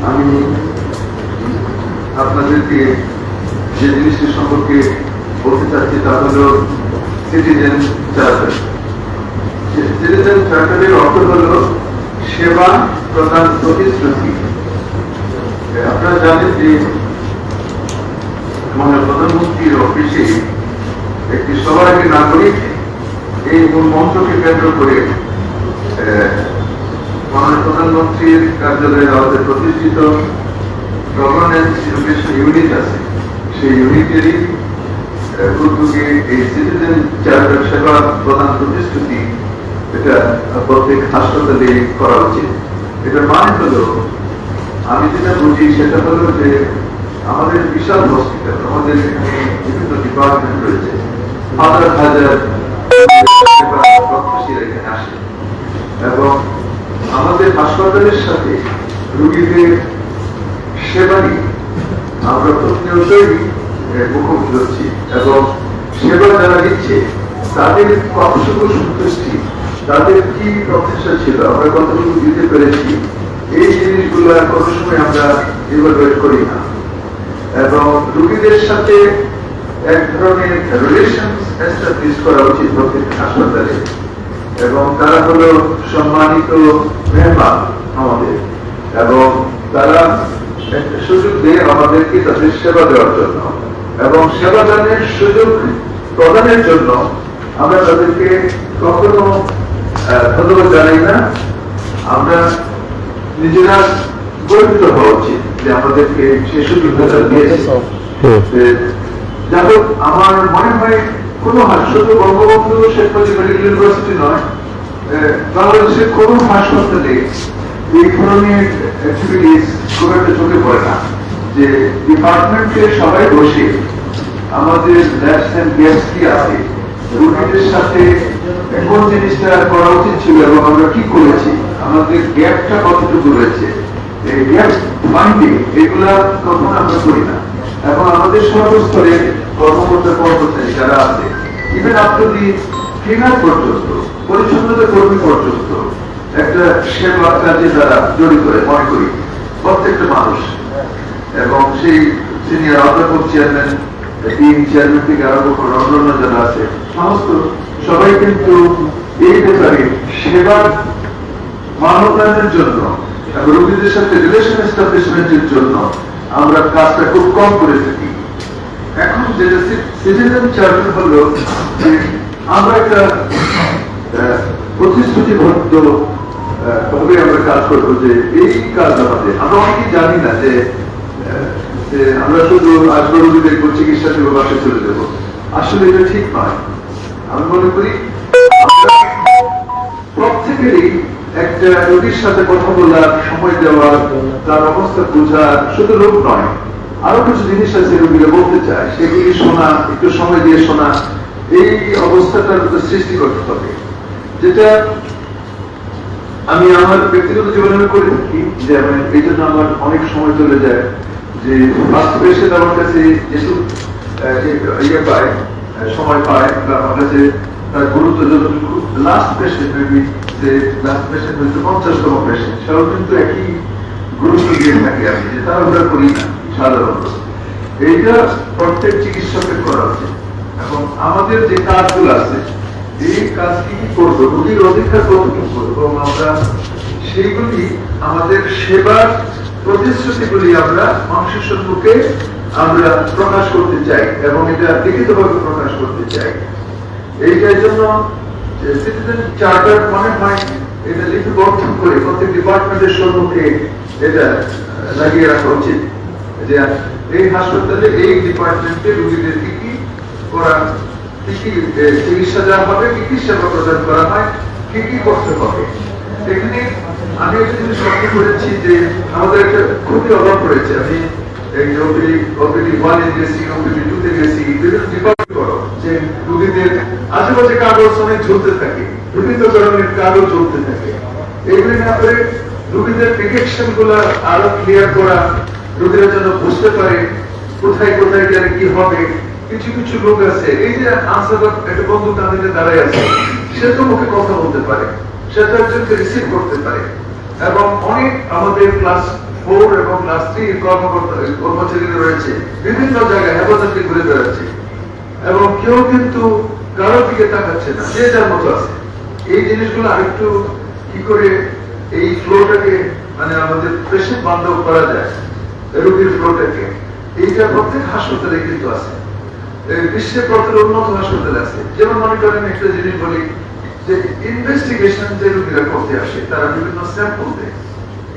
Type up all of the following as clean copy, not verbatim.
আমি আপনাদেরকে যে জিনিসটি সম্পর্কে বলতে চাচ্ছি তা হল সিটিজেন চার্টার। সিটিজেন চার্টারের অর্থ হল সেবা প্রদান প্রতিশ্রুতি। আপনারা জানেন যে মাননীয় প্রধানমন্ত্রীর অফিসে একটি সবার আগে নাগরিক এই মূল মন্ত্রকে কেন্দ্র করে মাননীয় প্রধানমন্ত্রীর কার্যালয়ের আওতায় প্রতিষ্ঠিত গভর্নেন্স এডুকেশন ইউনিট আছে। সেই ইউনিটেরই উদ্যোগে এই সিটিজেন চার্টার সেবা প্রদান প্রতিশ্রুতি এটা প্রত্যেক হাসপাতালে করা উচিত। এটার মানে হলো, আমি যেটা বুঝি সেটা হলো যে আমাদের বিশাল হসপিটাল, আমাদের এখানে বিভিন্ন ডিপার্টমেন্ট রয়েছে, হাজার হাজার প্রত্যাশীরা এখানে আসে এবং আমাদের হাসপাতালের সাথে রোগীদের সেবা নিয়ে আমরা প্রতিনিয়তই মুখোমুখি হচ্ছি এবং সেবা যারা দিচ্ছে তাদের কতটুকু সন্তুষ্টি, তাদের কি প্রত্যাশা ছিল, আমরা কতটুকু দিতে পেরেছি, এই জিনিসগুলো কোনো সময় আমরা ইভালুয়েট করি না। এবং রোগীদের সাথে এক ধরনের রিলেশন এস্টাবলিশ করা উচিত প্রত্যেক হাসপাতালে এবং তারা হলো সম্মানিত মেহমান আমাদের এবং তারা একটা সুযোগ দেয় আমাদেরকে তাদের সেবা দেওয়ার জন্য এবং সেবা দানের সুযোগ প্রদানের জন্য আমরা তাদেরকে কখনো ধন্যবাদ জানাই না। আমরা নিজেরা গর্বিত হওয়া উচিত যে আমাদেরকে সে সুযোগটা দিয়েছে। যাই হোক, আমার মনে হয় কোনো শুধু বঙ্গবন্ধু শেখ মুজিব মেডিকেল ইউনিভার্সিটি নয়, বাংলাদেশের কোনো হাসপাতালে এই ধরনের অ্যাক্টিভিটিস খুব একটা চোখে পড়ে না যে ডিপার্টমেন্টে সবাই বসে আমাদের ল্যাবস এন্ড গ্যাপস কি আছে, রোগীদের সাথে কোন জিনিসটা করা উচিত ছিল এবং আমরা কি করেছি, আমাদের গ্যাপটা কতটুকু রয়েছে, এই গ্যাপ ফাইন্ডিং এগুলা কখনো আমরা করি না। এবং আমাদের সর্বস্তরে কর্মকর্তা কর্মচারী যারা আছে, ইভেন আপনি ক্লিনার পর্যন্ত, পরিচ্ছন্নতা কর্মী পর্যন্ত একটা সেবা কাজে তারা জড়িত মনে করি প্রত্যেকটা মানুষ। এবং সেই সিনিয়র অধ্যাপক চেয়ারম্যান, চেয়ারম্যান থেকে আরম্ভ করে অন্যান্য যারা আছে সমস্ত সবাই কিন্তু এই ব্যাপারে সেবার মানবতায়নের জন্য এবং রোগীদের সাথে রিলেশন এস্টাবলিশমেন্টের জন্য আমরা কাজটা খুব কম করে থাকি। এখন যেটা সিটিজেন চার্টার হলো যে আমরা একটা প্রতিশ্রুতিবদ্ধ ভাবে আমরা কাজ করবো যে এই কাজ আমাদের, আমরা অনেকেই জানি না যে আমরা শুধু আসবো রোগী দেখবো, চিকিৎসা দেবো, বাসায় চলে যাবো। আসলে এটা ঠিক নয়। আমি মনে করি আমরা প্রত্যেকেরই একটা রোগীর সাথে কথা বলার, সময় দেওয়ার, তার অবস্থা বোঝার, শুধু রোগ নয় আরো কিছু জিনিস আছে রোগীরা বলতে চায়, সেগুলি শোনা, একটু সময় দিয়ে শোনা, এই অবস্থাটার সৃষ্টি করতে হবে। যেটা আমি আমার ব্যক্তিগত জীবনে আমি করে থাকি যে এই জন্য আমার অনেক সময় চলে যায় যে ফার্স্ট পেশেন্ট আমার কাছে যেহেতু ইয়ে পায়, সময় পায় বা আমার কাছে তার গুরুত্ব যতটুকু, লাস্ট পেশেন্ট মেবি যে লাস্ট পেশেন্ট হয়তো 50তম পেশেন্ট, সেটাও কিন্তু একই গুরুত্ব দিয়ে থাকি আমি, যে তারা ওটা করি না সাধারণত। এইটা প্রত্যেক চিকিৎসকের করা উচিত এবং আমাদের যে কাজগুলো আছে এই কাজ কি করবো, রোগীর অধিকার কতটুকু করবো এবং আমরা সেইগুলি আমাদের সেবার প্রতিশ্রুতিগুলি আমরা মানুষের সম্মুখে আমরা প্রকাশ করতে চাই এবং এটা লিখিতভাবে প্রকাশ করতে চাই। এইটার জন্য সিটিজেন চার্টার মনে হয় এটা লিপিবদ্ধ করে প্রত্যেক ডিপার্টমেন্টের সম্মুখে এটা লাগিয়ে রাখা উচিত যে এই হাসপাতালে এই ডিপার্টমেন্টে রোগীদের কি কি করা, কি কি চিকিৎসা দেওয়া হবে, কি কি সেবা প্রদান করা হয়, কি কি করতে হবে। এখানে আমি একটা জিনিস লক্ষ্য করেছি যে আমাদের একটা খুবই অভাব রয়েছে। আমি ওপিডি 1 এ গেছি, ওপিডি 2 তে গেছি, বিভিন্ন ডিপার্টমেন্ট করো যে রোগীদের আশেপাশে কাগজ অনেক ঝুলতে থাকে, বিভিন্ন ধরনের কাগজ ঝুলতে থাকে। এইগুলি না করে রোগীদের প্রেসক্রিপশন গুলো আরো ক্লিয়ার করা, রোগীরা যেন বুঝতে পারে কোথায় কোথায় গেলে কি হবে। কিছু কিছু লোক আছে, এই যে আনসার একটা বন্ধু কাঁদিতে দাঁড়ায় আছে, সে তো মুখে কথা বলতে পারে, সে তো একজনকে রিসিভ করতে পারে এবং অনেক আমাদের ক্লাস 4 এবং ক্লাস 3 কর্মচারীরা রয়েছে, বিভিন্ন জায়গায় হেফাজতে ঘুরে বেড়াচ্ছে এবং কেউ কিন্তু কারোর দিকে তাকাচ্ছে না, যে যার মতো আছে। এই জিনিসগুলো আরেকটু কি করে এই ফ্লোটাকে মানে আমাদের পেশেন্ট বান্ধব করা যায়, রোগীর ফ্লোটাকে, এইটা প্রত্যেক হাসপাতালে কিন্তু আছে, বিশ্বের প্রত্যেক উন্নত হাসপাতালে আছে। যেমন মনে করেন একটা জিনিস বলি যে ইনভেস্টিগেশন যে রোগীরা করতে আসে, তারা বিভিন্ন স্যাম্পল দেয়,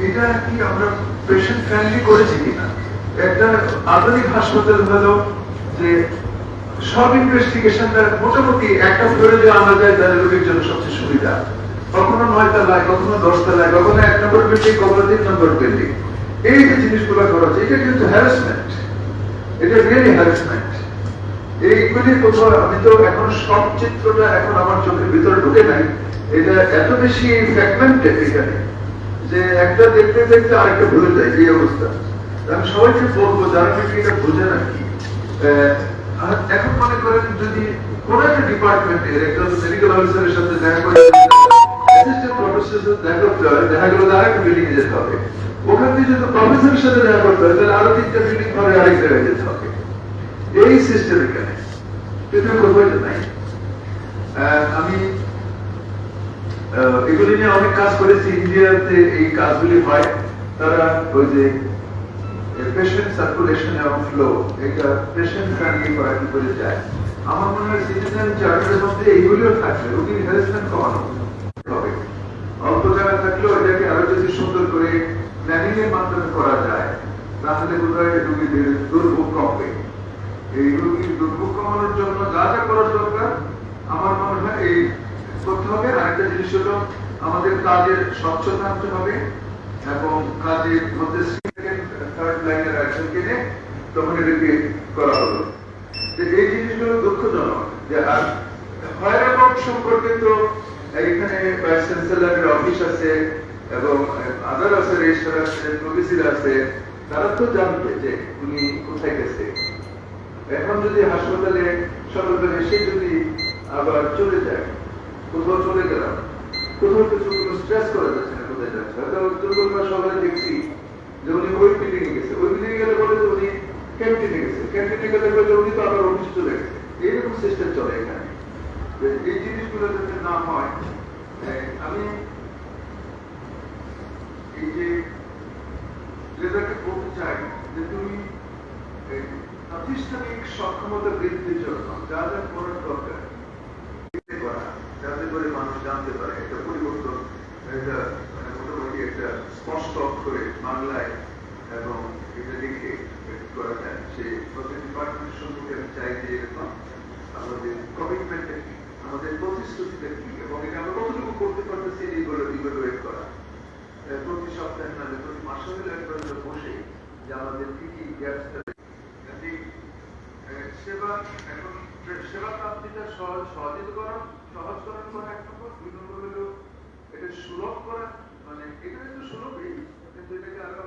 এটা কি আমরা পেশেন্ট ফ্রেন্ডলি করেছি কিনা। একটা আধুনিক হাসপাতাল হলো যে সব ইনভেস্টিগেশনটা মোটামুটি একটা ফ্লোরে যে আনা যায়, তাহলে রোগীর জন্য সবচেয়ে সুবিধা। কখনো 9 তলায়, কখনো 10 তলায়, কখনো 1 নম্বর বিল্ডিং, কখনো 3 নম্বর বিল্ডিং। এই যে জিনিসগুলো করা হচ্ছে, এটা কিন্তু হ্যারাসমেন্ট, এটা রিয়েলি হ্যারাসমেন্ট। এইগুলির কোথাও আমি তো এখন সব চিত্রটা এখন আমার চোখের ভিতরে ঢুকে নাই, এটা এত বেশি ফ্র্যাগমেন্টেড এখানে যে একটা দেখতে দেখতে আরেকটা ভুলে যায়, এই অবস্থা। আমি সবাইকে বলবো যারা নাকি এটা বোঝে নাকি, এখন মনে করেন যদি কোন একটা ডিপার্টমেন্টের একজন মেডিকেল অফিসারের সাথে দেখা করে অ্যাসিস্ট্যান্ট প্রফেসরের সাথে দেখা করতে হয়, দেখা গেল আরেকটা বিল্ডিং এ যেতে হবে। ওখান থেকে যদি প্রফেসরের সাথে দেখা করতে হয়, তাহলে আরো 3টা বিল্ডিং ধরে আরেক জায়গায় যেতে হবে। এই সিস্টেম এখানে কিন্তু কোথাও নাই। আমি এগুলি নিয়ে অনেক কাজ করেছি, ইন্ডিয়াতে এই কাজগুলি হয়। তারা ওই যে পেশেন্ট সার্কুলেশন এবং ফ্লো, এটা পেশেন্ট ফ্রেন্ডলি করা কি করে যায়, আমার মনে হয় সিটিজেন চার্টারের মধ্যে এইগুলিও থাকলে রোগীর হ্যারাসমেন্ট কমানো হবে। অল্প জায়গা থাকলেও এটাকে আরো যদি সুন্দর করে প্ল্যানিং এর মাধ্যমে করা যায়, তাহলে বোধহয় রোগীদের দুর্ভোগ কমবে। এই রোগীর দুর্ভোগ কমানোর জন্য যা যা করার দরকার আমার মনে হয় এই করতে হবে। আরেকটা জিনিস হলো আমাদের কাজের স্বচ্ছতা আনতে হবে এবং কাজের মধ্যে থার্ড লাইনের একজনকে নিয়ে তখন এটাকে করা হলো। এই জিনিসগুলো দুঃখজনক যে আর হয়রান সম্পর্কে তো এখানে ভাইস চ্যান্সেলরের অফিস আছে এবং আদার আছে, রেজিস্ট্রার আছে, প্রভিসির আছে, তারা তো জানবে যে উনি কোথায় গেছে। এখন যদি হাসপাতালে সরকার এসে যদি আবার চলে যায়, কোথাও চলে গেলাম, কোথাও কিছু কোনো স্ট্রেস করা যাচ্ছে না, কোথায় যাচ্ছে হয়তো দুর্বলবার সবাই দেখছি যে উনি ওই বিল্ডিং এ গেছে, ওই বিল্ডিং এ গেলে বলে যে উনি ক্যান্টিনে গেছে, ক্যান্টিনে গেলে বলে উনি তো আবার অফিস চলে গেছে। এইরকম সিস্টেম চলে এখানে। এই জিনিসগুলো যাতে না হয়, আমি এই যে যেটাকে বলতে চাই যে তুমি প্রাতিষ্ঠানিক সক্ষমতা বৃদ্ধির জন্য যা যা করার দরকার করা, যাতে করে মানুষ জানতে পারে একটা পরিবর্তন, একটা মোটামুটি একটা স্পষ্ট অক্ষরে বাংলায় এবং এটা লিখে করা যায়। সেই প্রতি ডিপার্টমেন্টের সম্পর্কে আমি চাই যে এরকম আমাদের কমিটমেন্টটা কি, আমাদের প্রতিশ্রুতিটা কি এবং এটা আমরা কতটুকু করতে পারতেছি এইগুলো ইভালুয়েট করা। প্রতি সপ্তাহে মানে প্রতি মাসে হলে একবার বসে যে আমাদের কি কি গ্যাপস সেবা, এখন সেবা প্রাপ্তিটা সহজকরণ করা এক নম্বর, 2 নম্বর হলো এটা সুলভ করা, মানে এটা তো সুলভই কিন্তু এটাকে আরো